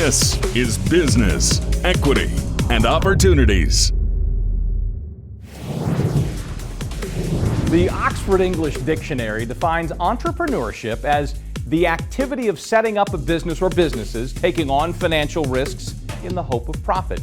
This is Business, Equity, and Opportunities. The Oxford English Dictionary defines entrepreneurship as the activity of setting up a business or businesses, taking on financial risks in the hope of profit.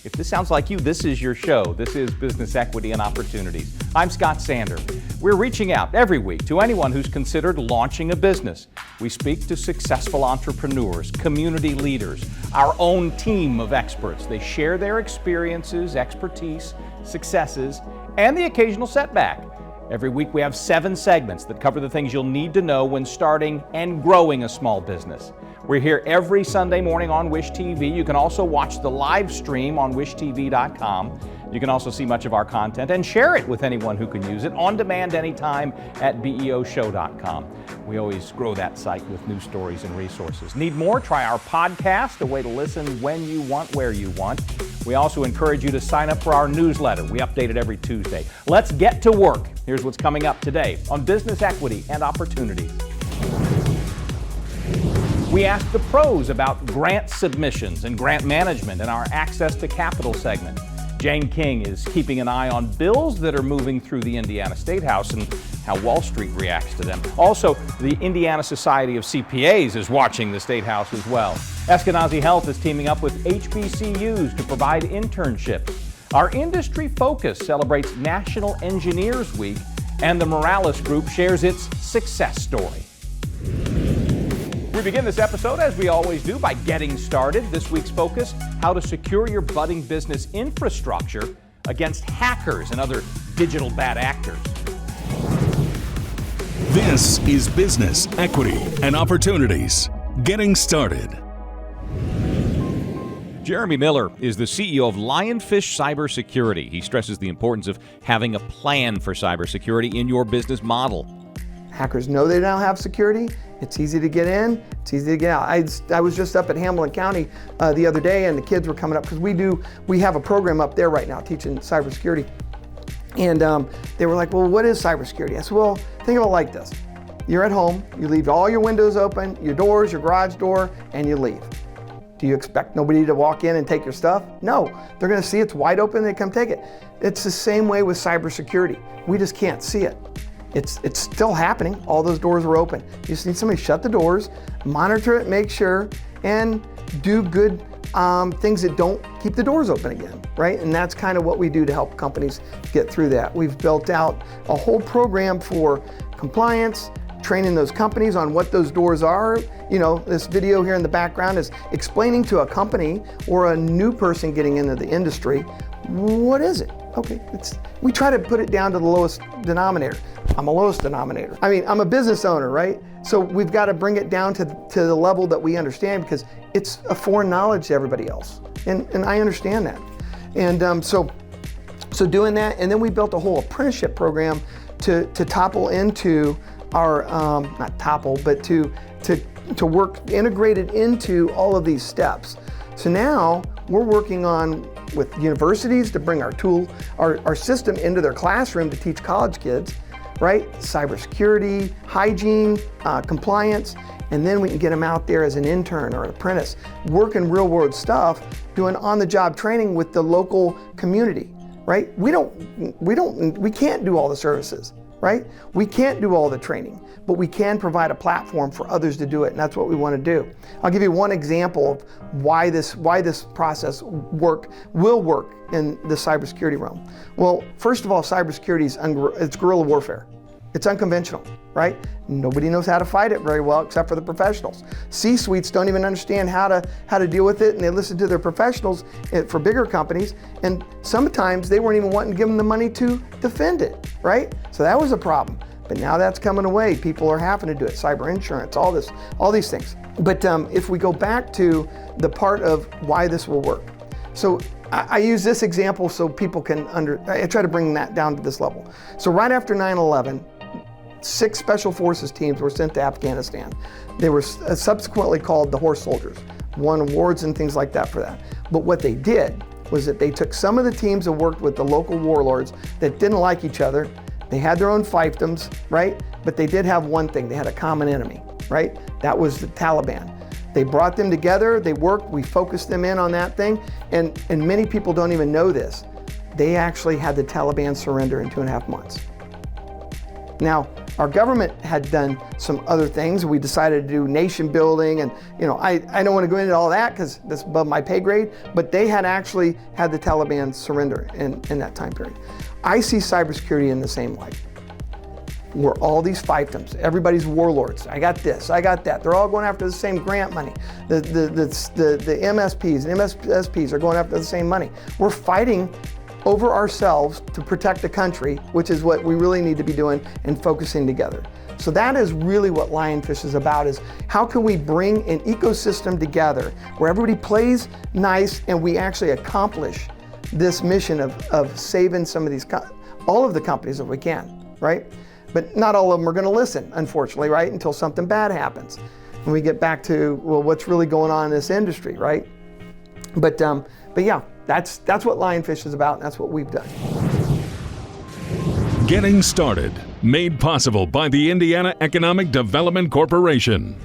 If this sounds like you, this is your show. This is Business, Equity, and Opportunities. I'm Scott Sander. We're reaching out every week to anyone who's considered launching a business. We speak to successful entrepreneurs, community leaders, our own team of experts. They share their experiences, expertise, successes, and the occasional setback. Every week we have 7 segments that cover the things you'll need to know when starting and growing a small business. We're here every Sunday morning on Wish TV. You can also watch the live stream on wishtv.com. You can also see much of our content and share it with anyone who can use it on demand anytime at BEOshow.com. We always grow that site with news stories and resources. Need more? Try our podcast, a way to listen when you want, where you want. We also encourage you to sign up for our newsletter. We update it every Tuesday. Let's get to work. Here's what's coming up today on Business, Equity, and Opportunities. We ask the pros about grant submissions and grant management in our Access to Capital segment. Jane King is keeping an eye on bills that are moving through the Indiana State House and how Wall Street reacts to them. Also, the Indiana Society of CPAs is watching the State House as well. Eskenazi Health is teaming up with HBCUs to provide internships. Our industry focus celebrates National Engineers Week, and the Morales Group shares its success story. We begin this episode, as we always do, by getting started. This week's focus, how to secure your budding business infrastructure against hackers and other digital bad actors. This is Business, Equity, and Opportunities. Getting started. Jeremy Miller is the CEO of Lionfish Cyber Security. He stresses the importance of having a plan for cybersecurity in your business model. Hackers know they don't have security. It's easy to get in, it's easy to get out. I was just up at Hamilton County the other day, and the kids were coming up because we have a program up there right now teaching cybersecurity. And they were like, well, what is cybersecurity? I said, well, think of it like this. You're at home, you leave all your windows open, your doors, your garage door, and you leave. Do you expect nobody to walk in and take your stuff? No, they're gonna see it's wide open, they come take it. It's the same way with cybersecurity. We just can't see it. It's still happening. All those doors were open. You just need somebody to shut the doors, monitor it, make sure, and do good things that don't keep the doors open again, right? And that's kind of what we do to help companies get through that. We've built out a whole program for compliance, training those companies on what those doors are. You know, this video here in the background is explaining to a company or a new person getting into the industry, what is it? Okay, we try to put it down to the lowest denominator. I'm a lowest denominator. I mean, I'm a business owner, right? So we've got to bring it down to the level that we understand, because it's a foreign knowledge to everybody else. And I understand that. And so doing that, and then we built a whole apprenticeship program to topple into our, not topple, but to work integrated into all of these steps. So now we're working on with universities to bring our system into their classroom to teach college kids, right? Cybersecurity, hygiene, compliance, and then we can get them out there as an intern or an apprentice, working real world stuff, doing on-the-job training with the local community, right? We can't do all the services, right? We can't do all the training, but we can provide a platform for others to do it, and that's what we want to do. I'll give you one example of why this process will work in the cybersecurity realm. Well, first of all, cybersecurity it's guerrilla warfare. It's unconventional, right? Nobody knows how to fight it very well except for the professionals. C-suites don't even understand how to deal with it, and they listen to their professionals for bigger companies, and sometimes they weren't even wanting to give them the money to defend it, right? So that was a problem. But now that's coming away. People are having to do it. Cyber insurance, all these things. But if we go back to the part of why this will work. So I use this example so people can I try to bring that down to this level. So right after 9/11, 6 special forces teams were sent to Afghanistan. They were subsequently called the Horse Soldiers, won awards and things like that for that. But what they did was that they took some of the teams that worked with the local warlords that didn't like each other. They had their own fiefdoms, right? But they did have one thing. They had a common enemy, right? That was the Taliban. They brought them together, they worked, we focused them in on that thing, and many people don't even know this. They actually had the Taliban surrender in 2.5 months. Now, our government had done some other things. We decided to do nation building, and I don't want to go into all that because that's above my pay grade, but they had actually had the Taliban surrender in that time period. I see cybersecurity in the same light. We're all these fiefdoms. Everybody's warlords. I got this, I got that. They're all going after the same grant money. The MSPs and MSSPs are going after the same money. We're fighting over ourselves to protect the country, which is what we really need to be doing and focusing together. So that is really what Lionfish is about, is how can we bring an ecosystem together where everybody plays nice and we actually accomplish this mission of saving some of these, all of the companies if we can, right? But not all of them are gonna listen, unfortunately, right? Until something bad happens. And we get back to, well, what's really going on in this industry, right? But yeah, that's what Lionfish is about, and that's what we've done. Getting started, made possible by the Indiana Economic Development Corporation.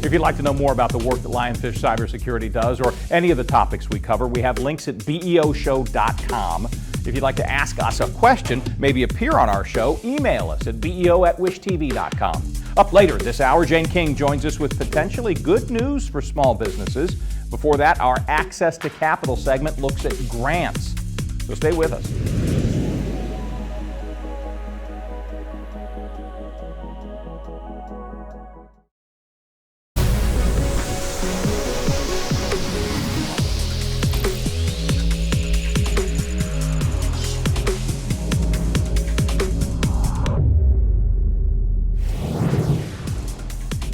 If you'd like to know more about the work that Lionfish Cyber Security does or any of the topics we cover, we have links at beoshow.com. If you'd like to ask us a question, maybe appear on our show, email us at beo@wishtv.com. Up later this hour, Jane King joins us with potentially good news for small businesses. Before that, our Access to Capital segment looks at grants. So stay with us.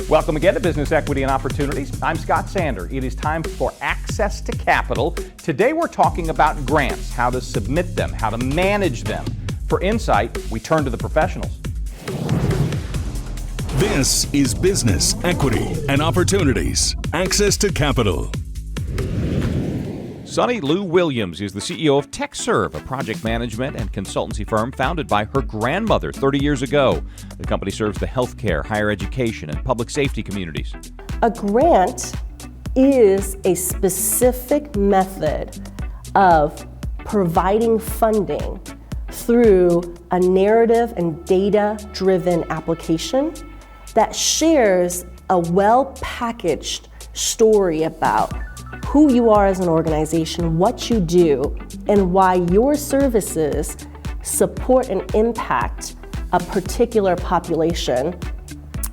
Welcome again to Business Equity and Opportunities. I'm Scott Sander. It is time for Access to Capital. Today we're talking about grants, how to submit them, how to manage them. For insight, we turn to the professionals. This is Business Equity and Opportunities. Access to Capital. Sunny Lou Williams is the CEO of Techserv, a project management and consultancy firm founded by her grandmother 30 years ago. The company serves the healthcare, higher education, and public safety communities. A grant is a specific method of providing funding through a narrative and data-driven application that shares a well-packaged story about who you are as an organization, what you do, and why your services support and impact a particular population,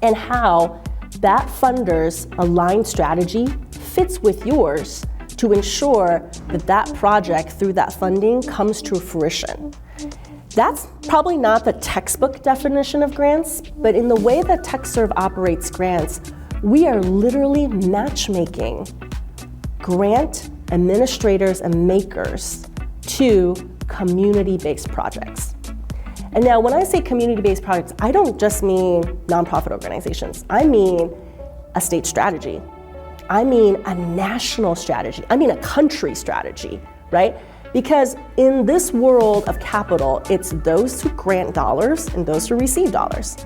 and how that funder's aligned strategy fits with yours to ensure that that project through that funding comes to fruition. That's probably not the textbook definition of grants, but in the way that Techserv operates grants, we are literally matchmaking grant administrators and makers to community-based projects. And now when I say community-based projects, I don't just mean nonprofit organizations. I mean a state strategy. I mean a national strategy. I mean a country strategy, right? Because in this world of capital, it's those who grant dollars and those who receive dollars.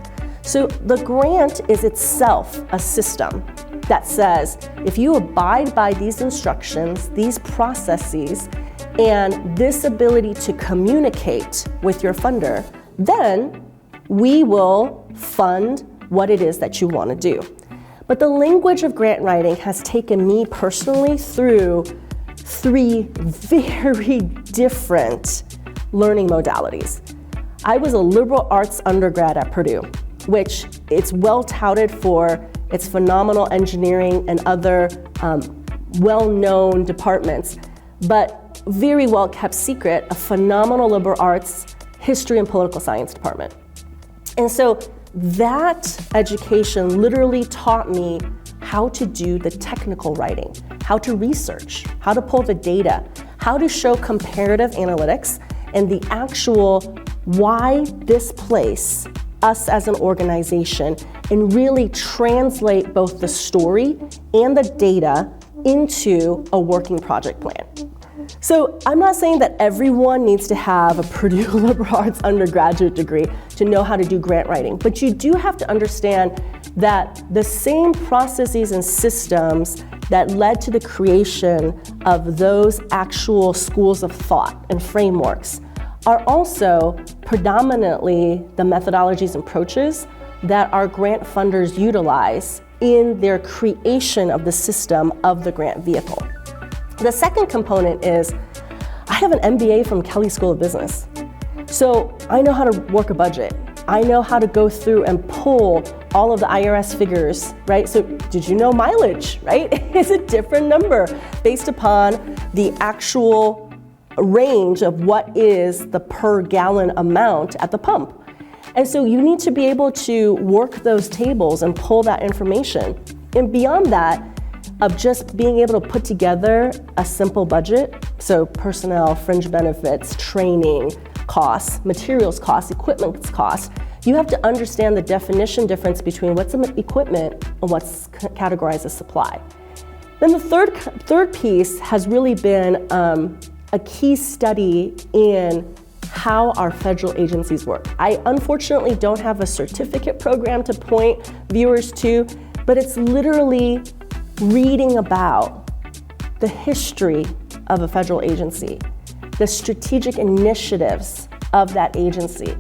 So the grant is itself a system that says, if you abide by these instructions, these processes, and this ability to communicate with your funder, then we will fund what it is that you want to do. But the language of grant writing has taken me personally through 3 very different learning modalities. I was a liberal arts undergrad at Purdue, which it's well touted for its phenomenal engineering and other well-known departments, but very well kept secret, a phenomenal liberal arts, history and political science department. And so that education literally taught me how to do the technical writing, how to research, how to pull the data, how to show comparative analytics and the actual why this place, us as an organization, and really translate both the story and the data into a working project plan. So I'm not saying that everyone needs to have a Purdue liberal arts undergraduate degree to know how to do grant writing, but you do have to understand that the same processes and systems that led to the creation of those actual schools of thought and frameworks are also predominantly the methodologies and approaches that our grant funders utilize in their creation of the system of the grant vehicle. The second component is, I have an MBA from Kelley School of Business. So I know how to work a budget. I know how to go through and pull all of the IRS figures, right? So did you know mileage, right? Is a different number based upon the actual range of what is the per gallon amount at the pump. And so you need to be able to work those tables and pull that information. And beyond that, of just being able to put together a simple budget, so personnel, fringe benefits, training costs, materials costs, equipment costs, you have to understand the definition difference between what's equipment and what's categorized as supply. Then the third piece has really been a key study in how our federal agencies work. I unfortunately don't have a certificate program to point viewers to, but it's literally reading about the history of a federal agency, the strategic initiatives of that agency.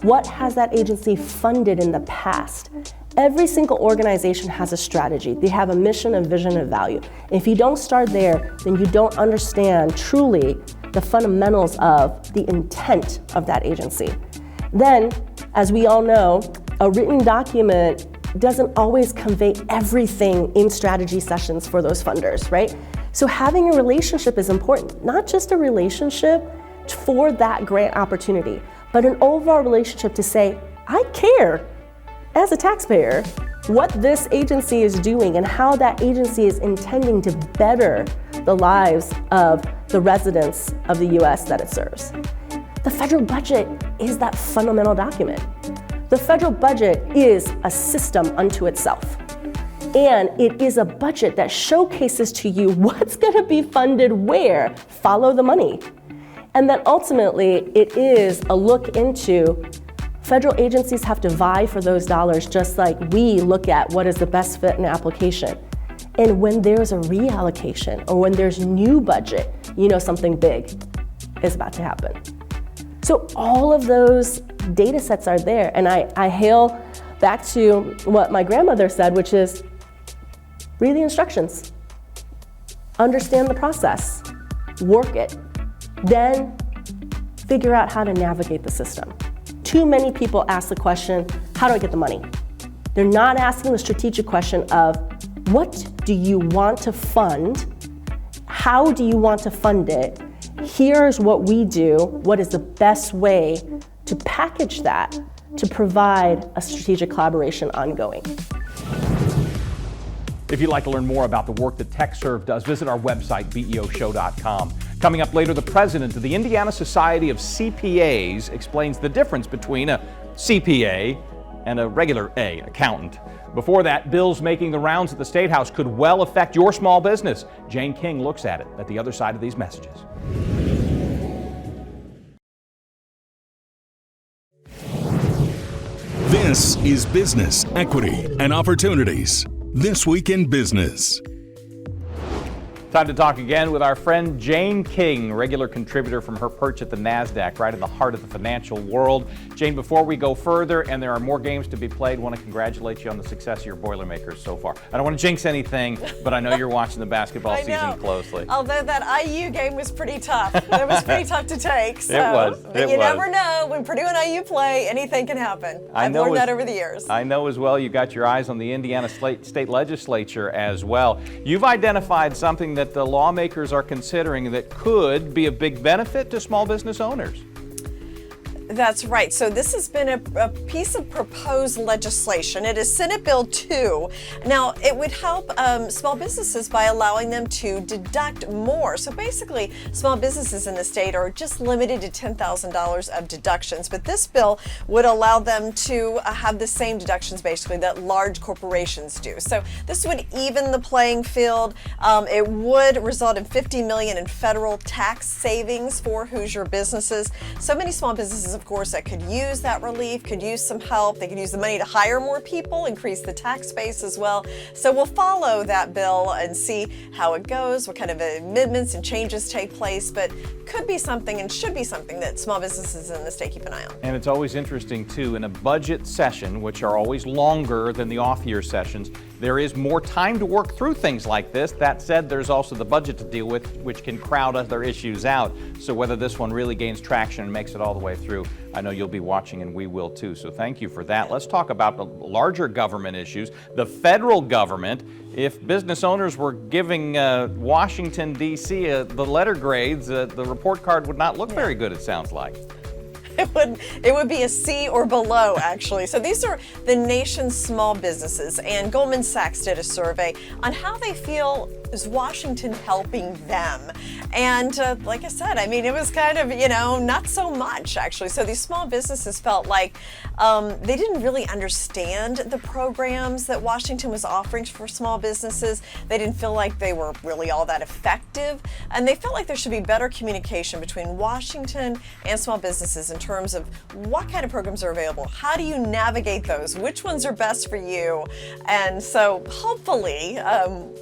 What has that agency funded in the past? Every single organization has a strategy. They have a mission, a vision, and value. If you don't start there, then you don't understand truly the fundamentals of the intent of that agency. Then, as we all know, a written document doesn't always convey everything in strategy sessions for those funders, right? So having a relationship is important, not just a relationship for that grant opportunity, but an overall relationship to say, I care as a taxpayer what this agency is doing and how that agency is intending to better the lives of the residents of the US that it serves. The federal budget is that fundamental document. The federal budget is a system unto itself. And it is a budget that showcases to you what's going to be funded where, follow the money. And then ultimately, it is a look into federal agencies have to vie for those dollars just like we look at what is the best fit in application. And when there's a reallocation or when there's new budget, you know something big is about to happen. So all of those data sets are there. And I hail back to what my grandmother said, which is read the instructions, understand the process, work it, then figure out how to navigate the system. Too many people ask the question, how do I get the money? They're not asking the strategic question of, what do you want to fund? How do you want to fund it? Here's what we do. What is the best way to package that to provide a strategic collaboration ongoing? If you'd like to learn more about the work that Techserv does, visit our website, beoshow.com. Coming up later, the president of the Indiana Society of CPAs explains the difference between a CPA and a regular A, accountant. Before that, bills making the rounds at the State House could well affect your small business. Jane King looks at it at the other side of these messages. This is Business, Equity, and Opportunities. This Week in Business. Time to talk again with our friend Jane King, regular contributor from her perch at the NASDAQ, right in the heart of the financial world. Jane, before we go further, and there are more games to be played, want to congratulate you on the success of your Boilermakers so far. I don't want to jinx anything, but I know you're watching the basketball season closely. Although that IU game was pretty tough. It was pretty tough to take. So. It was. But you never know. When Purdue and IU play, anything can happen. I've learned that over the years. I know as well. You got your eyes on the Indiana State Legislature as well. You've identified something that the lawmakers are considering that could be a big benefit to small business owners. That's right. So this has been a piece of proposed legislation. It is Senate Bill 2. Now, it would help small businesses by allowing them to deduct more. So basically, small businesses in the state are just limited to $10,000 of deductions. But this bill would allow them to have the same deductions, basically, that large corporations do. So this would even the playing field. It would result in $50 million in federal tax savings for Hoosier businesses. So many small businesses businesses, of course, that could use that relief, could use some help. They could use the money to hire more people, increase the tax base as well. So we'll follow that bill and see how it goes, what kind of amendments and changes take place, but could be something and should be something that small businesses in the state keep an eye on. And it's always interesting, too, in a budget session, which are always longer than the off-year sessions, there is more time to work through things like this. That said, there's also the budget to deal with, which can crowd other issues out. So whether this one really gains traction and makes it all the way through, I know you'll be watching, and we will too. So thank you for that. Let's talk about the larger government issues. The federal government, if business owners were giving Washington, D.C. The letter grades, the report card would not look very good, it sounds like. It would be a C or below, actually. So these are the nation's small businesses, and Goldman Sachs did a survey on how they feel is Washington helping them. And like I said, I mean, it was kind of, not so much, actually. So these small businesses felt like they didn't really understand the programs that Washington was offering for small businesses. They didn't feel like they were really all that effective. And they felt like there should be better communication between Washington and small businesses in terms of what kind of programs are available. How do you navigate those? Which ones are best for you? And so hopefully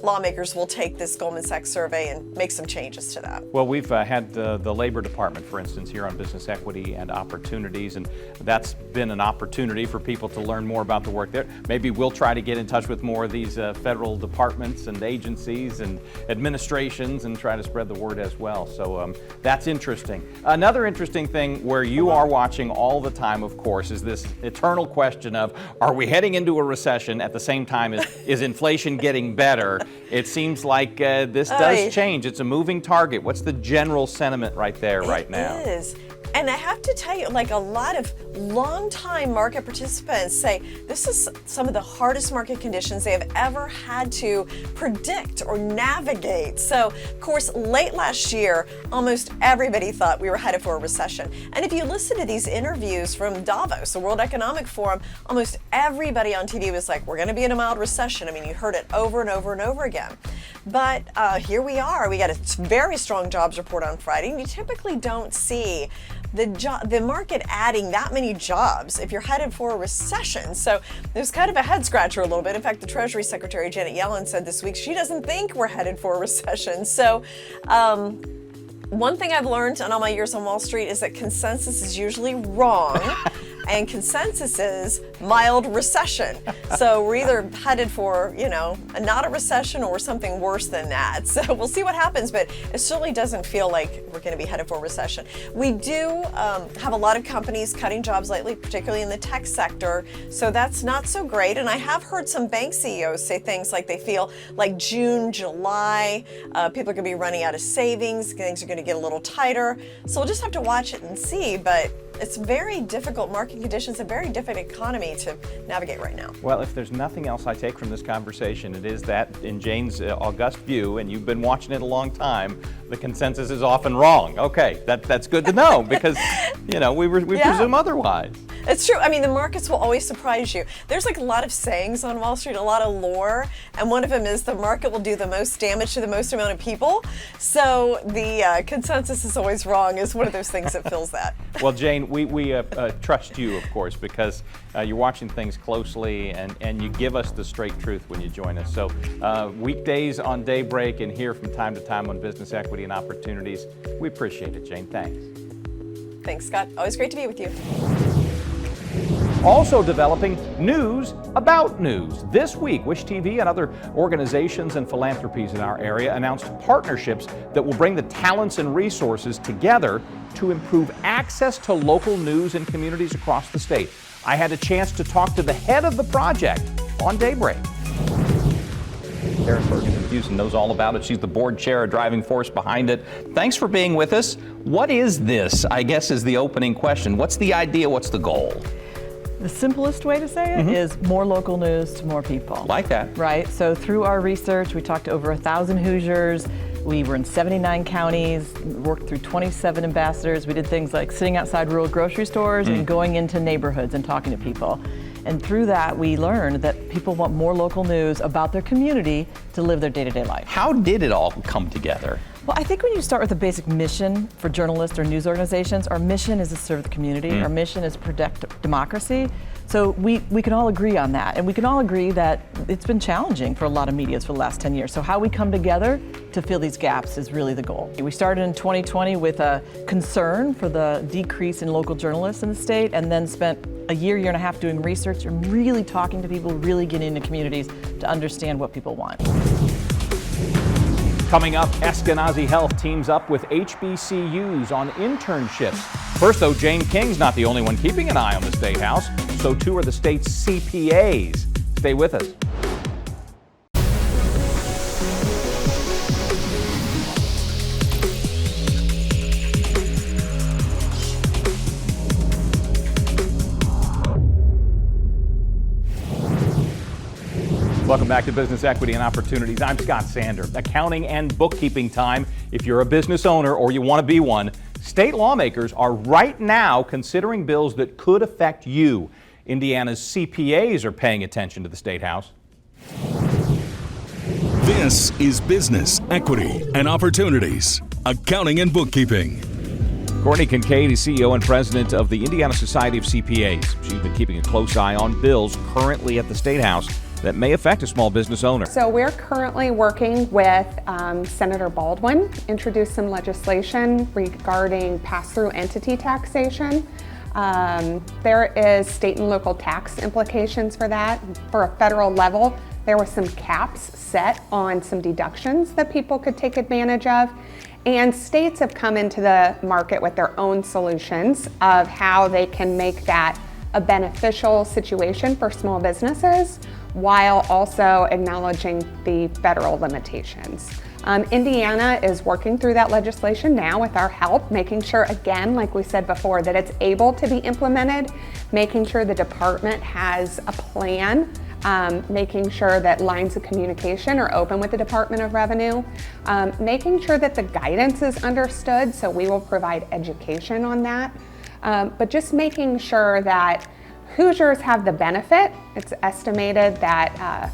lawmakers will take this Goldman Sachs survey and make some changes to that. Well, we've had the Labor Department, for instance, here on Business Equity and Opportunities, and that's been an opportunity for people to learn more about the work there. Maybe we'll try to get in touch with more of these federal departments and agencies and administrations and try to spread the word as well. So that's interesting. Another interesting thing where you are watching all the time, of course, is this eternal question of, are we heading into a recession at the same time as is inflation getting better? It seems like this does change. It's a moving target. What's the general sentiment right there right now? It is. And I have to tell you, like a lot of longtime market participants say this is some of the hardest market conditions they have ever had to predict or navigate. So, of course, late last year, almost everybody thought we were headed for a recession. And if you listen to these interviews from Davos, the World Economic Forum, almost everybody on TV was like, we're going to be in a mild recession. I mean, you heard it over and over and over again. But here we are. We got a very strong jobs report on Friday, and you typically don't see the market adding that many jobs if you're headed for a recession. So there's kind of a head scratcher a little bit. In fact, the Treasury Secretary Janet Yellen said this week she doesn't think we're headed for a recession. So one thing I've learned in all my years on Wall Street is that consensus is usually wrong. And consensus is mild recession. So we're either headed for, not a recession or something worse than that. So we'll see what happens, but it certainly doesn't feel like we're going to be headed for a recession. We do have a lot of companies cutting jobs lately, particularly in the tech sector. So that's not so great. And I have heard some bank CEOs say things like they feel like June, July, people are going to be running out of savings. Things are going to get a little tighter. So we'll just have to watch it and see. But it's very difficult market conditions, a very different economy to navigate right now. Well, if there's nothing else I take from this conversation, it is that in Jane's august view, and you've been watching it a long time, the consensus is often wrong. Okay, that's good to know because, we presume otherwise. It's true. I mean, the markets will always surprise you. There's like a lot of sayings on Wall Street, a lot of lore, and one of them is the market will do the most damage to the most amount of people. So the consensus is always wrong is one of those things that fills that. Well, Jane, we trust you, of course, because you're watching things closely and you give us the straight truth when you join us. So weekdays on Daybreak and here from time to time on Business Equity and Opportunities. We appreciate it, Jane. Thanks. Thanks, Scott. Always great to be with you. Also developing news about news. This week, Wish TV and other organizations and philanthropies in our area announced partnerships that will bring the talents and resources together to improve access to local news in communities across the state. I had a chance to talk to the head of the project on Daybreak. Erin Bergen from Houston knows all about it. She's the board chair, a driving force behind it. Thanks for being with us. What is this, I guess, is the opening question. What's the idea? What's the goal? The simplest way to say it is more local news to more people. Like that. Right. So through our research, we talked to over 1,000 Hoosiers. We were in 79 counties, worked through 27 ambassadors. We did things like sitting outside rural grocery stores and going into neighborhoods and talking to people. And through that, we learned that people want more local news about their community to live their day-to-day life. How did it all come together? Well, I think when you start with a basic mission for journalists or news organizations, our mission is to serve the community. Our mission is to protect democracy. So we can all agree on that. And we can all agree that it's been challenging for a lot of medias for the last 10 years. So how we come together to fill these gaps is really the goal. We started in 2020 with a concern for the decrease in local journalists in the state, and then spent a year and a half doing research and really talking to people, really getting into communities to understand what people want. Coming up, Eskenazi Health teams up with HBCUs on internships. First, though, Jane King's not the only one keeping an eye on the State House. So too are the state's CPAs. Stay with us. Welcome back to Business Equity and Opportunities. I'm Scott Sander. Accounting and bookkeeping time. If you're a business owner or you want to be one, state lawmakers are right now considering bills that could affect you. Indiana's CPAs are paying attention to the State House. This is Business Equity and Opportunities. Accounting and bookkeeping. Courtney Kincaid is CEO and president of the Indiana Society of CPAs. She's been keeping a close eye on bills currently at the State House that may affect a small business owner. So we're currently working with Senator Baldwin, introduced some legislation regarding pass-through entity taxation. There is state and local tax implications for that. For a federal level, there were some caps set on some deductions that people could take advantage of. And states have come into the market with their own solutions of how they can make that a beneficial situation for small businesses while also acknowledging the federal limitations. Indiana is working through that legislation now with our help, making sure, again, like we said before, that it's able to be implemented, making sure the department has a plan, making sure that lines of communication are open with the Department of Revenue, making sure that the guidance is understood, so we will provide education on that, but just making sure that Hoosiers have the benefit. It's estimated that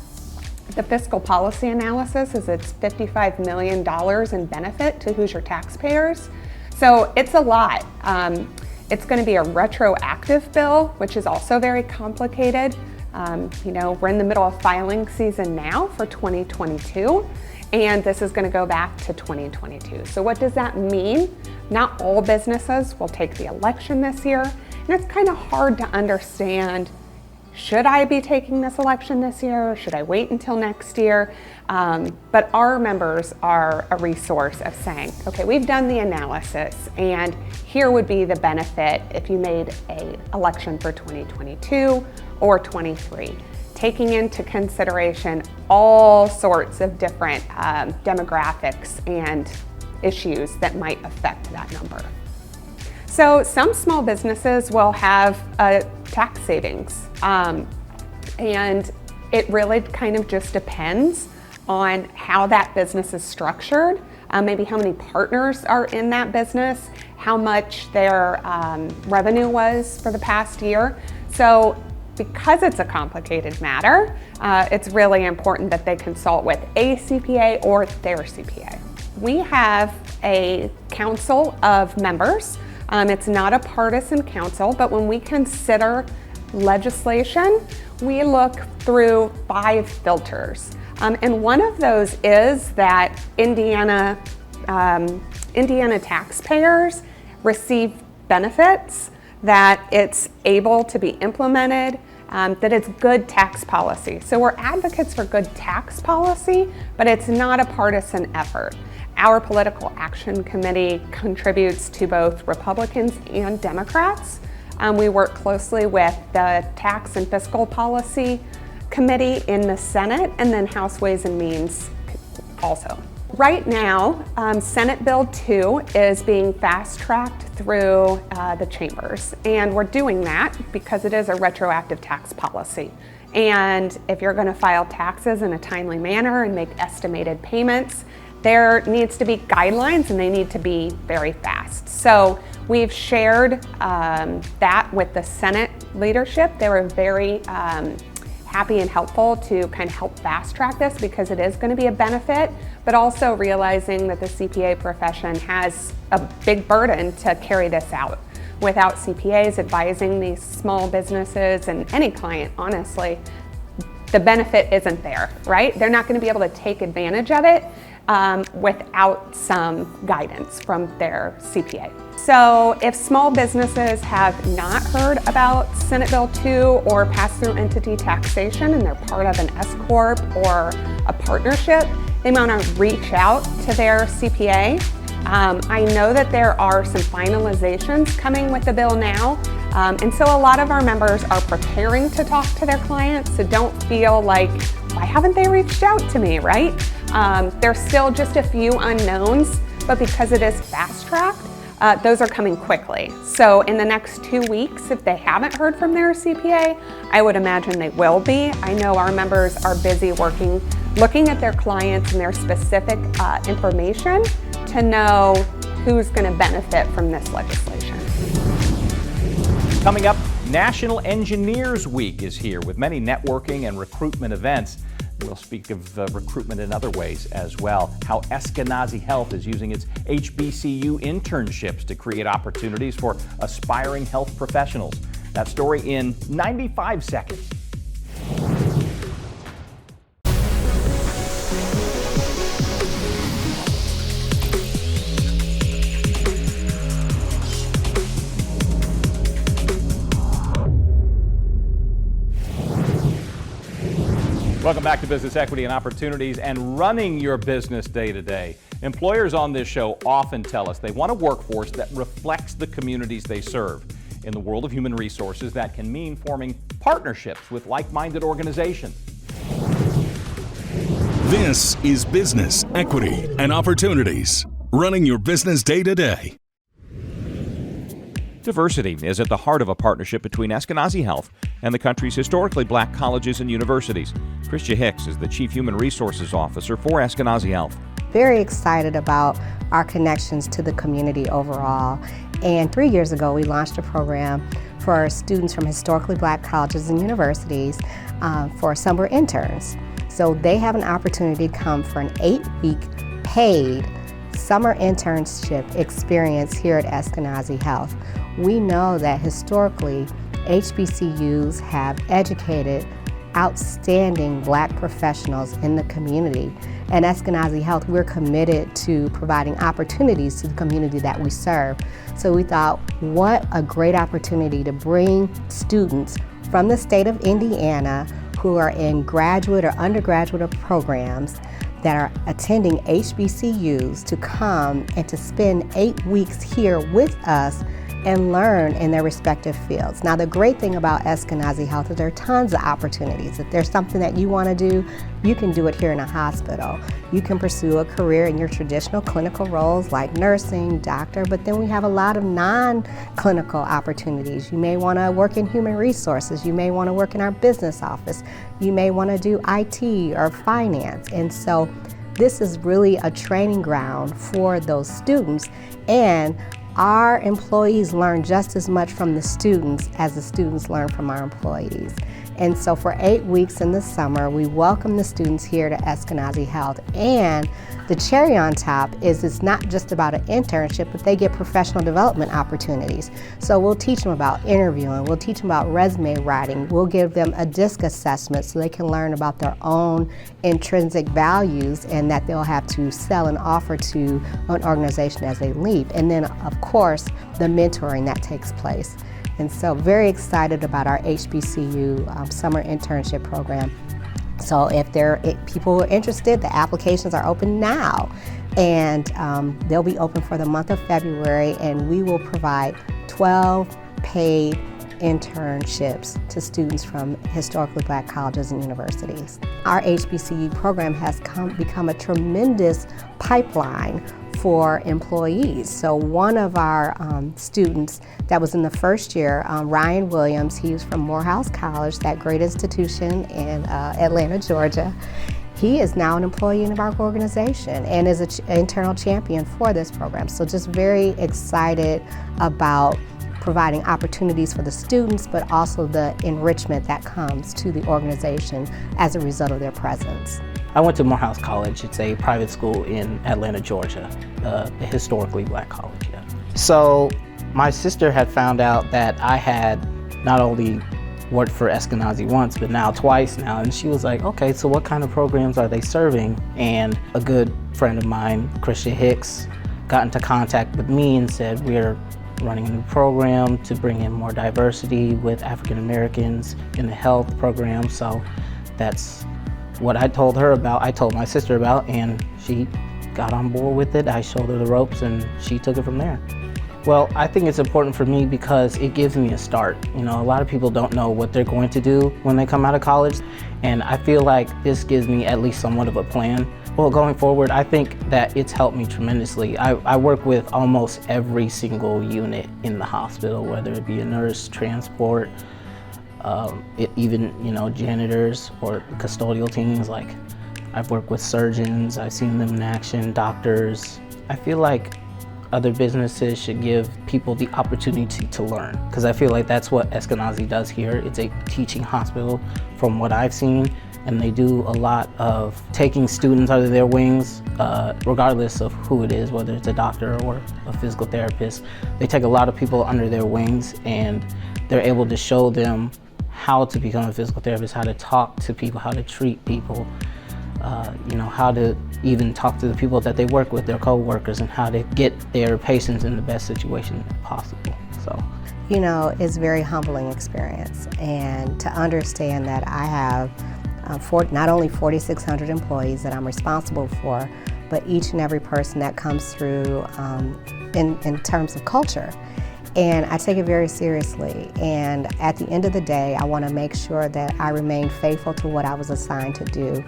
the fiscal policy analysis is it's $55 million in benefit to Hoosier taxpayers. So it's a lot. It's going to be a retroactive bill, which is also very complicated. We're in the middle of filing season now for 2022, and this is going to go back to 2022. So what does that mean? Not all businesses will take the election this year, and it's kind of hard to understand, should I be taking this election this year? Should I wait until next year? But our members are a resource of saying, okay, we've done the analysis, and here would be the benefit if you made an election for 2022 or 23, taking into consideration all sorts of different demographics and issues that might affect that number. So some small businesses will have tax savings, and it really kind of just depends on how that business is structured, maybe how many partners are in that business, how much their revenue was for the past year. So because it's a complicated matter, it's really important that they consult with a CPA or their CPA. We have a council of members. It's not a partisan council, but when we consider legislation, we look through 5 filters. And one of those is that Indiana taxpayers receive benefits, that it's able to be implemented, that it's good tax policy. So we're advocates for good tax policy, but it's not a partisan effort. Our political action committee contributes to both Republicans and Democrats. We work closely with the Tax and Fiscal Policy Committee in the Senate, and then House Ways and Means also. Right now, Senate Bill 2 is being fast-tracked through the chambers, and we're doing that because it is a retroactive tax policy. And if you're going to file taxes in a timely manner and make estimated payments, there needs to be guidelines, and they need to be very fast. So we've shared that with the Senate leadership. They were very happy and helpful to kind of help fast track this because it is going to be a benefit, but also realizing that the CPA profession has a big burden to carry this out. Without CPAs advising these small businesses and any client, honestly, the benefit isn't there, right? They're not going to be able to take advantage of it without some guidance from their CPA. So if small businesses have not heard about Senate Bill 2 or pass-through entity taxation and they're part of an S-Corp or a partnership, they want to reach out to their CPA. I know that there are some finalizations coming with the bill now, and so a lot of our members are preparing to talk to their clients, so don't feel like, why haven't they reached out to me, right? There's still just a few unknowns, but because it is fast-tracked, those are coming quickly. So in the next 2 weeks, if they haven't heard from their CPA, I would imagine they will be. I know our members are busy looking at their clients and their specific information to know who's going to benefit from this legislation. Coming up, National Engineers Week is here with many networking and recruitment events. We'll speak of recruitment in other ways as well. How Eskenazi Health is using its HBCU internships to create opportunities for aspiring health professionals. That story in 95 seconds. Welcome back to Business Equity and Opportunities and running your business day to day. Employers on this show often tell us they want a workforce that reflects the communities they serve. In the world of human resources, that can mean forming partnerships with like-minded organizations. This is Business Equity and Opportunities, running your business day to day. Diversity is at the heart of a partnership between Eskenazi Health and the country's historically black colleges and universities. Christia Hicks is the Chief Human Resources Officer for Eskenazi Health. Very excited about our connections to the community overall. And 3 years ago, we launched a program for students from historically black colleges and universities for summer interns. So they have an opportunity to come for an 8-week paid summer internship experience here at Eskenazi Health. We know that historically, HBCUs have educated outstanding black professionals in the community. And Eskenazi Health, we're committed to providing opportunities to the community that we serve. So we thought, what a great opportunity to bring students from the state of Indiana who are in graduate or undergraduate programs that are attending HBCUs to come and to spend 8 weeks here with us and learn in their respective fields. Now, the great thing about Eskenazi Health is there are tons of opportunities. If there's something that you want to do, you can do it here in a hospital. You can pursue a career in your traditional clinical roles like nursing, doctor, but then we have a lot of non-clinical opportunities. You may want to work in human resources. You may want to work in our business office. You may want to do IT or finance. And so this is really a training ground for those students, and our employees learn just as much from the students as the students learn from our employees. And so for 8 weeks in the summer, we welcome the students here to Eskenazi Health. And the cherry on top is it's not just about an internship, but they get professional development opportunities. So we'll teach them about interviewing, we'll teach them about resume writing, we'll give them a DISC assessment so they can learn about their own intrinsic values and that they'll have to sell and offer to an organization as they leave. And then, of course, the mentoring that takes place. And so very excited about our HBCU summer internship program. So if people who are interested, the applications are open now. And they'll be open for the month of February, and we will provide 12 paid internships to students from historically black colleges and universities. Our HBCU program has become a tremendous pipeline for employees. So one of our students that was in the first year, Ryan Williams, he was from Morehouse College, that great institution in Atlanta, Georgia. He is now an employee of our organization and is an internal champion for this program. So just very excited about providing opportunities for the students, but also the enrichment that comes to the organization as a result of their presence. I went to Morehouse College. It's a private school in Atlanta, Georgia, a historically black college. Yeah. So my sister had found out that I had not only worked for Eskenazi once, but now twice now, and she was like, okay, so what kind of programs are they serving? And a good friend of mine, Christian Hicks, got into contact with me and said, we're running a new program to bring in more diversity with African Americans in the health program. So that's what I told her about, I told my sister about, and she got on board with it. I showed her the ropes and she took it from there. Well, I think it's important for me because it gives me a start. You know, a lot of people don't know what they're going to do when they come out of college, and I feel like this gives me at least somewhat of a plan. Well, going forward, I think that it's helped me tremendously. I work with almost every single unit in the hospital, whether it be a nurse, transport, even, you know, janitors or custodial teams. Like, I've worked with surgeons, I've seen them in action, doctors. I feel like other businesses should give people the opportunity to learn, because I feel like that's what Eskenazi does here. It's a teaching hospital from what I've seen, and they do a lot of taking students under their wings, regardless of who it is, whether it's a doctor or a physical therapist. They take a lot of people under their wings, and they're able to show them how to become a physical therapist, how to talk to people, how to treat people, you know, how to even talk to the people that they work with, their co-workers, and how to get their patients in the best situation possible. So, you know, it's a very humbling experience, and to understand that I have not only 4,600 employees that I'm responsible for, but each and every person that comes through in terms of culture. And I take it very seriously, and at the end of the day, I want to make sure that I remain faithful to what I was assigned to do.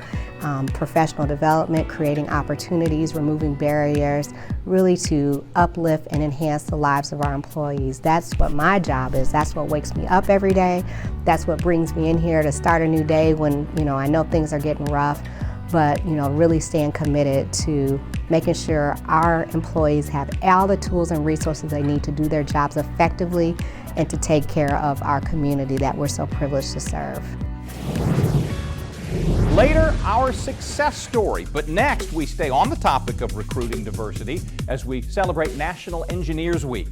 Professional development, creating opportunities, removing barriers, really to uplift and enhance the lives of our employees. That's what my job is. That's what wakes me up every day. That's what brings me in here to start a new day when, you know, I know things are getting rough, but, you know, really staying committed to making sure our employees have all the tools and resources they need to do their jobs effectively and to take care of our community that we're so privileged to serve. Later, our success story. But next, we stay on the topic of recruiting diversity as we celebrate National Engineers Week.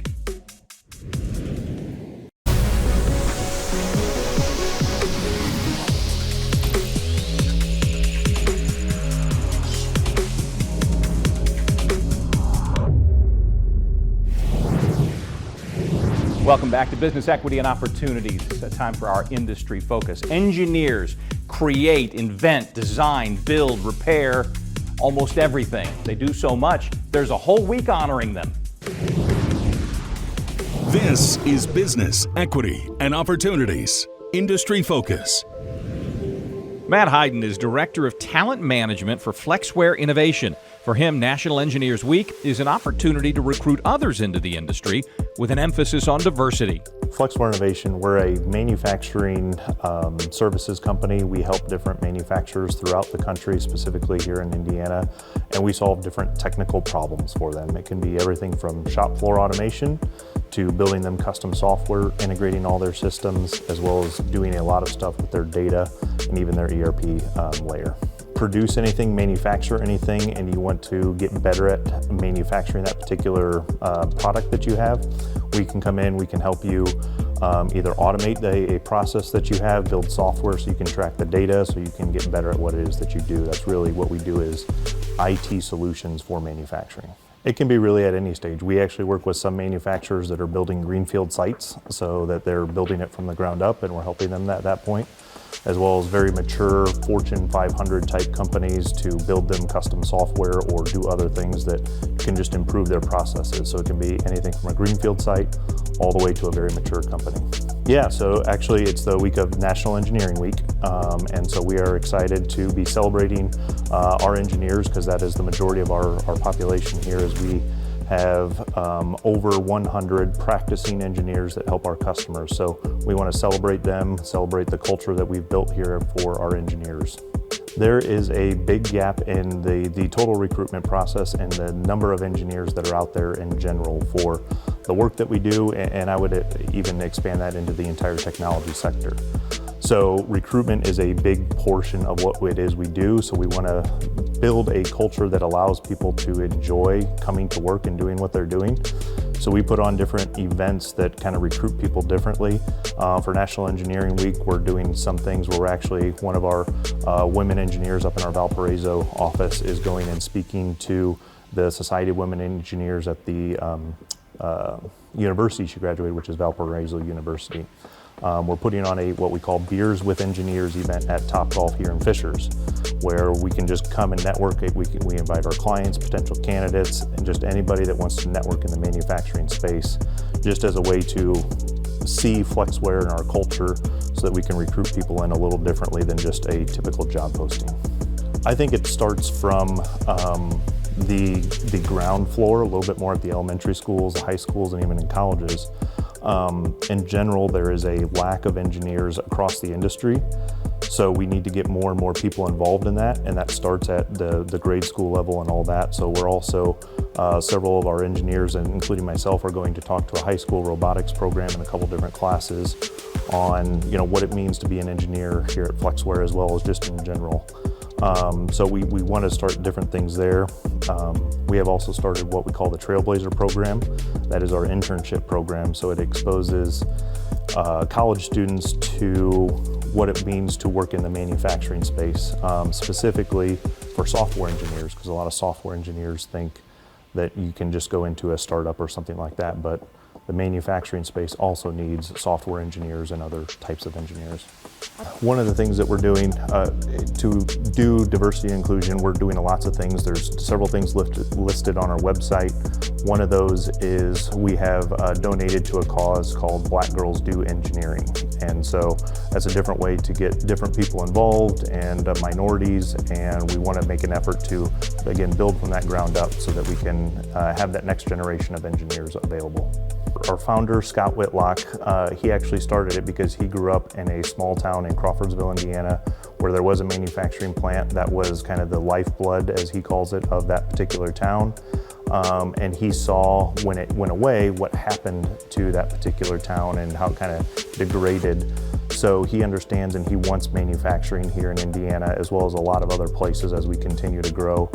Welcome back to Business Equity and Opportunities. It's a time for our industry focus. Engineers create, invent, design, build, repair, almost everything. They do so much, there's a whole week honoring them. This is Business Equity and Opportunities, Industry Focus. Matt Hayden is Director of Talent Management for Flexware Innovation. For him, National Engineers Week is an opportunity to recruit others into the industry with an emphasis on diversity. Flexware Innovation, we're a manufacturing services company. We help different manufacturers throughout the country, specifically here in Indiana, and we solve different technical problems for them. It can be everything from shop floor automation to building them custom software, integrating all their systems, as well as doing a lot of stuff with their data and even their ERP layer. Produce anything, manufacture anything, and you want to get better at manufacturing that particular product that you have, we can come in, we can help you either automate a process that you have, build software so you can track the data so you can get better at what it is that you do. That's really what we do, is IT solutions for manufacturing. It can be really at any stage. We actually work with some manufacturers that are building greenfield sites so that they're building it from the ground up, and we're helping them at that point, as well as very mature Fortune 500 type companies to build them custom software or do other things that can just improve their processes. So it can be anything from a greenfield site all the way to a very mature company. Yeah, so actually it's the week of National Engineering Week, and so we are excited to be celebrating our engineers, because that is the majority of our population here, as we have over 100 practicing engineers that help our customers. So we want to celebrate them, celebrate the culture that we've built here for our engineers. There is a big gap in the total recruitment process and the number of engineers that are out there in general for the work that we do, and I would even expand that into the entire technology sector. So recruitment is a big portion of what it is we do, so we want to build a culture that allows people to enjoy coming to work and doing what they're doing. So we put on different events that kind of recruit people differently. For National Engineering Week, we're doing some things where we're actually, one of our women engineers up in our Valparaiso office is going and speaking to the Society of Women Engineers at the university she graduated, which is Valparaiso University. We're putting on what we call Beers with Engineers event at Topgolf here in Fishers, where we can just come and network. We invite our clients, potential candidates, and just anybody that wants to network in the manufacturing space, just as a way to see Flexware in our culture so that we can recruit people in a little differently than just a typical job posting. I think it starts from the ground floor, a little bit more at the elementary schools, the high schools, and even in colleges. In general, there is a lack of engineers across the industry, so we need to get more and more people involved in that, and that starts at the grade school level and all that. So we're also, several of our engineers, and including myself, are going to talk to a high school robotics program and a couple different classes on what it means to be an engineer here at Flexware, as well as just in general. So we want to start different things there. We have also started what we call the Trailblazer program. That is our internship program. So it exposes college students to what it means to work in the manufacturing space, specifically for software engineers, because a lot of software engineers think that you can just go into a startup or something like that, but the manufacturing space also needs software engineers and other types of engineers. One of the things that we're doing to do diversity and inclusion, we're doing lots of things. There's several things listed on our website. One of those is we have donated to a cause called Black Girls Do Engineering. And so that's a different way to get different people involved and minorities, and we want to make an effort to, again, build from that ground up so that we can have that next generation of engineers available. Our founder, Scott Whitlock, he actually started it because he grew up in a small town in Crawfordsville, Indiana, where there was a manufacturing plant that was kind of the lifeblood, as he calls it, of that particular town. And he saw when it went away what happened to that particular town and how it kind of degraded. So he understands and he wants manufacturing here in Indiana, as well as a lot of other places as we continue to grow.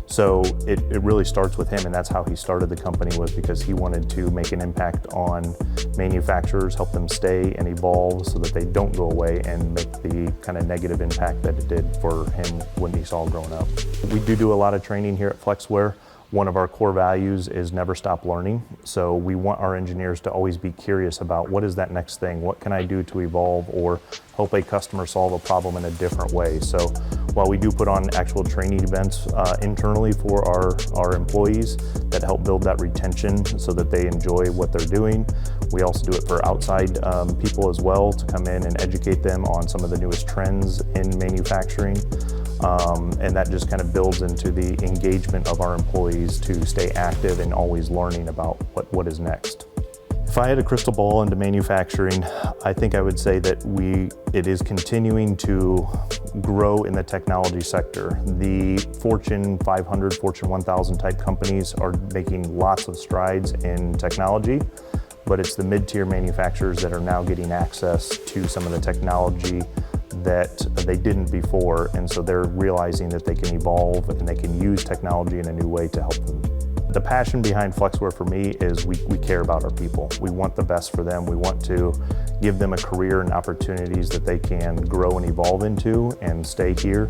So it really starts with him, and that's how he started the company, was because he wanted to make an impact on manufacturers, help them stay and evolve so that they don't go away and make the kind of negative impact that it did for him when he saw growing up. We do a lot of training here at Flexware. One of our core values is never stop learning. So we want our engineers to always be curious about what is that next thing? What can I do to evolve or help a customer solve a problem in a different way? So while we do put on actual training events internally for our employees that help build that retention so that they enjoy what they're doing, we also do it for outside people as well, to come in and educate them on some of the newest trends in manufacturing. And that just kind of builds into the engagement of our employees to stay active and always learning about what is next. If I had a crystal ball into manufacturing, I think I would say that it is continuing to grow in the technology sector. The Fortune 500, Fortune 1000 type companies are making lots of strides in technology, but it's the mid-tier manufacturers that are now getting access to some of the technology that they didn't before, and so they're realizing that they can evolve and they can use technology in a new way to help them. The passion behind Flexware for me is we care about our people. We want the best for them. We want to give them a career and opportunities that they can grow and evolve into and stay here.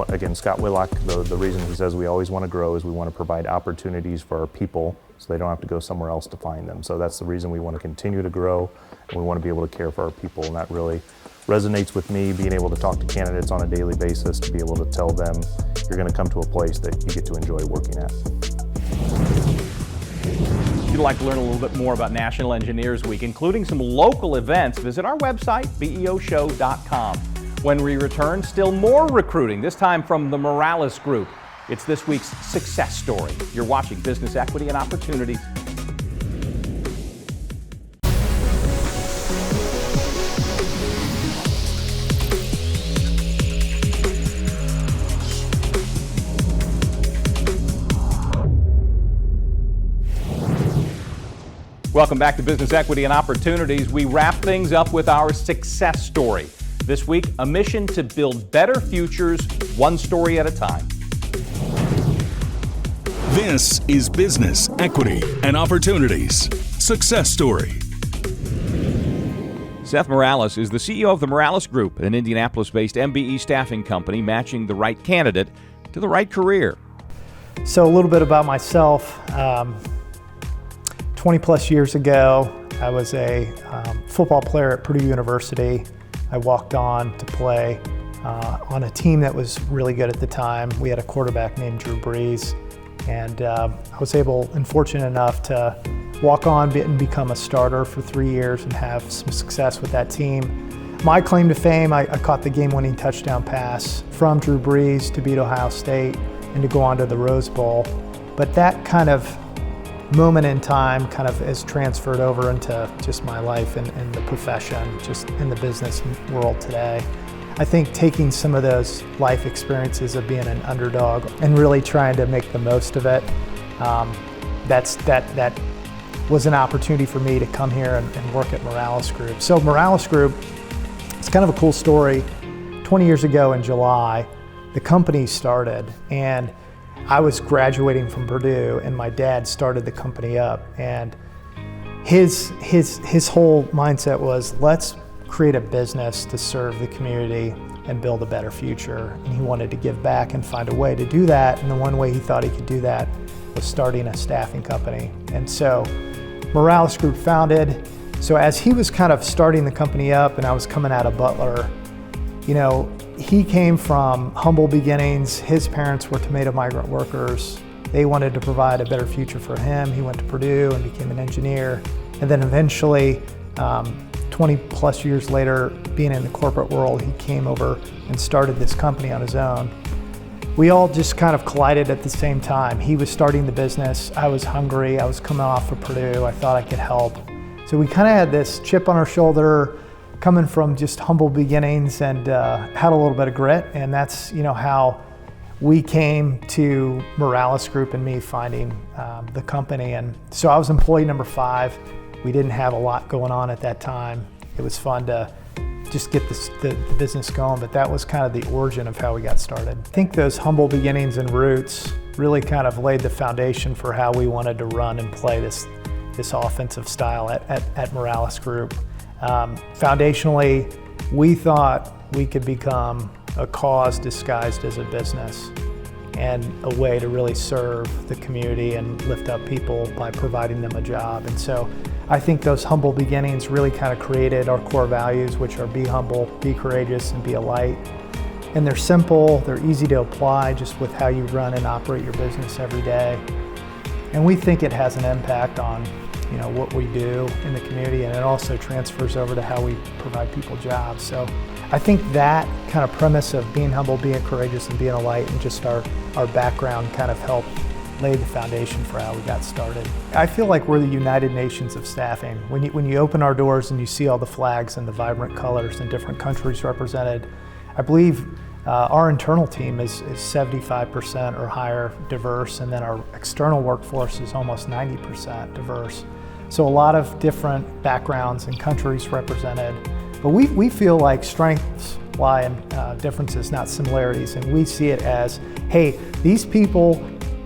Again, Scott Whitlock, the reason he says we always want to grow is we want to provide opportunities for our people so they don't have to go somewhere else to find them. So that's the reason we want to continue to grow, and we want to be able to care for our people, and that really resonates with me, being able to talk to candidates on a daily basis, to be able to tell them you're going to come to a place that you get to enjoy working at. If you'd like to learn a little bit more about National Engineers Week, including some local events, visit our website, beoshow.com. When we return, still more recruiting, this time from the Morales Group. It's this week's success story. You're watching Business Equity and Opportunity. Welcome back to Business Equity and Opportunities. We wrap things up with our success story. This week, a mission to build better futures, one story at a time. This is Business Equity and Opportunities Success Story. Seth Morales is the CEO of the Morales Group, an Indianapolis-based MBE staffing company matching the right candidate to the right career. So a little bit about myself. 20 plus years ago, I was a football player at Purdue University. I walked on to play on a team that was really good at the time. We had a quarterback named Drew Brees, and I was able and fortunate enough to walk on and become a starter for 3 years and have some success with that team. My claim to fame, I caught the game-winning touchdown pass from Drew Brees to beat Ohio State and to go on to the Rose Bowl. But that kind of moment in time kind of has transferred over into just my life and the profession, just in the business world today. I think taking some of those life experiences of being an underdog and really trying to make the most of it, that was an opportunity for me to come here and work at Morales Group. So Morales Group, it's kind of a cool story. 20 years ago in July, the company started, and I was graduating from Purdue, and my dad started the company up, and his whole mindset was, let's create a business to serve the community and build a better future. And he wanted to give back and find a way to do that, and the one way he thought he could do that was starting a staffing company. And so Morales Group founded. So as he was kind of starting the company up and I was coming out of Butler, you know, he came from humble beginnings. His parents were tomato migrant workers. They wanted to provide a better future for him. He went to Purdue and became an engineer. And then eventually, 20 plus years later, being in the corporate world, he came over and started this company on his own. We all just kind of collided at the same time. He was starting the business. I was hungry. I was coming off of Purdue. I thought I could help. So we kind of had this chip on our shoulder, coming from just humble beginnings, and had a little bit of grit, and that's how we came to Morales Group and me finding the company. And so I was employee number 5. We didn't have a lot going on at that time. It was fun to just get the business going, but that was kind of the origin of how we got started. I think those humble beginnings and roots really kind of laid the foundation for how we wanted to run and play this offensive style at Morales Group. Foundationally, we thought we could become a cause disguised as a business, and a way to really serve the community and lift up people by providing them a job. And so I think those humble beginnings really kind of created our core values, which are be humble, be courageous, and be a light. And they're simple, they're easy to apply just with how you run and operate your business every day. And we think it has an impact on what we do in the community, and it also transfers over to how we provide people jobs. So I think that kind of premise of being humble, being courageous, and being a light, and just our background kind of helped lay the foundation for how we got started. I feel like we're the United Nations of staffing. When you open our doors and you see all the flags and the vibrant colors and different countries represented, I believe our internal team is 75% or higher diverse, and then our external workforce is almost 90% diverse. So a lot of different backgrounds and countries represented. But we feel like strengths lie in differences, not similarities. And we see it as, hey, these people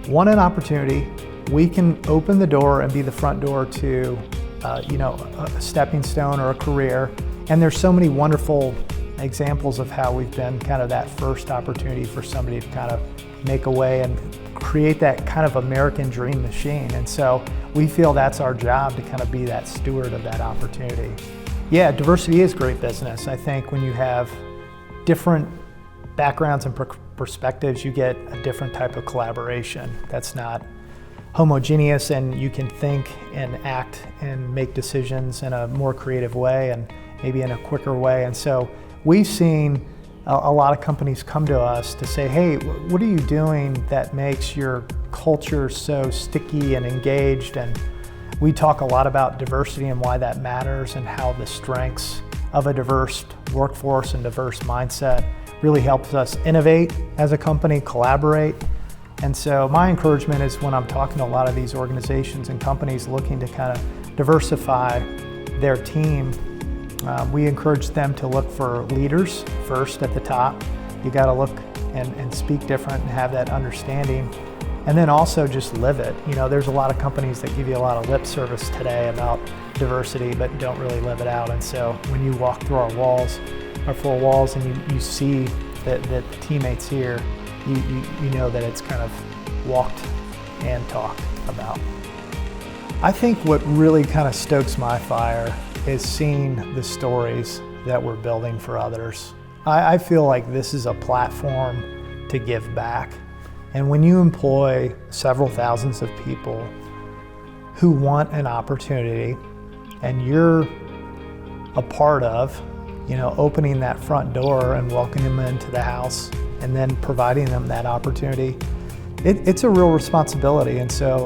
want an opportunity. We can open the door and be the front door to a stepping stone or a career. And there's so many wonderful examples of how we've been kind of that first opportunity for somebody to kind of make a way and create that kind of American dream machine. And so we feel that's our job, to kind of be that steward of that opportunity. Yeah, diversity is great business. I think when you have different backgrounds and perspectives, you get a different type of collaboration that's not homogeneous, and you can think and act and make decisions in a more creative way and maybe in a quicker way. And so we've seen a lot of companies come to us to say, hey, what are you doing that makes your culture so sticky and engaged? And we talk a lot about diversity and why that matters, and how the strengths of a diverse workforce and diverse mindset really helps us innovate as a company, collaborate. And so my encouragement is, when I'm talking to a lot of these organizations and companies looking to kind of diversify their team, we encourage them to look for leaders first at the top. You got to look and speak different and have that understanding. And then also just live it. You know, there's a lot of companies that give you a lot of lip service today about diversity, but don't really live it out. And so when you walk through our four walls, and you see that the teammates here, you know that it's kind of walked and talked about. I think what really kind of stokes my fire is seeing the stories that we're building for others. I feel like this is a platform to give back. And when you employ several thousands of people who want an opportunity, and you're a part of, you know, opening that front door and welcoming them into the house and then providing them that opportunity, it's a real responsibility. And so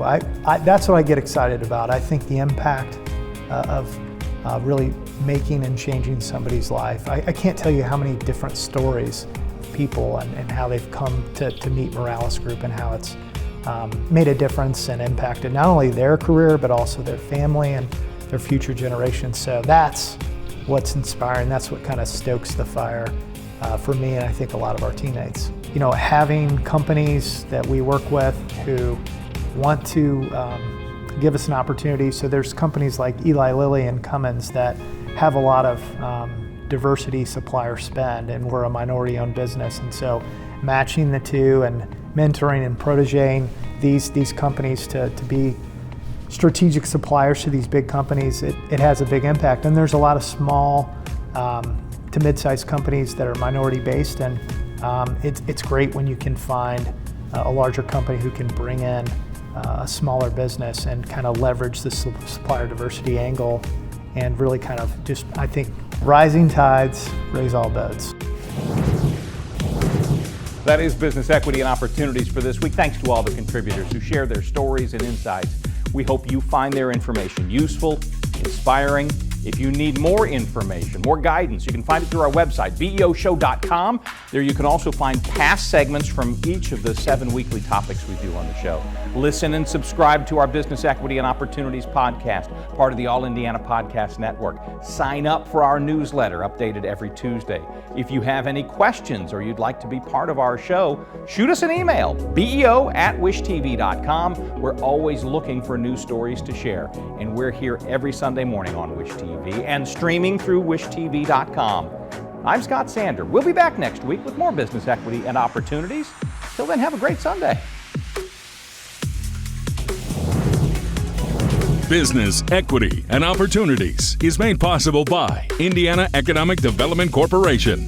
that's what I get excited about. I think the impact of really making and changing somebody's life. I can't tell you how many different stories people and how they've come to meet Morales Group and how it's made a difference and impacted not only their career but also their family and their future generations. So that's what's inspiring. That's what kind of stokes the fire for me and I think a lot of our teammates. You know, having companies that we work with who want to give us an opportunity. So there's companies like Eli Lilly and Cummins that have a lot of diversity supplier spend, and we're a minority-owned business. And so matching the two and mentoring and protéging these companies to be strategic suppliers to these big companies, it has a big impact. And there's a lot of small to mid-sized companies that are minority-based, and it's great when you can find a larger company who can bring in a smaller business and kind of leverage the supplier diversity angle and really kind of just, I think, rising tides raise all boats. That is Business Equity and Opportunities for this week. Thanks to all the contributors who share their stories and insights. We hope you find their information useful, inspiring. If you need more information, more guidance, you can find it through our website, beoshow.com. There you can also find past segments from each of the 7 weekly topics we do on the show. Listen and subscribe to our Business Equity and Opportunities podcast, part of the All Indiana Podcast Network. Sign up for our newsletter, updated every Tuesday. If you have any questions or you'd like to be part of our show, shoot us an email, beo@wishtv.com. We're always looking for new stories to share, and we're here every Sunday morning on Wish TV and streaming through wishtv.com. I'm Scott Sander. We'll be back next week with more Business Equity and Opportunities. Till then, have a great Sunday. Business Equity and Opportunities is made possible by Indiana Economic Development Corporation.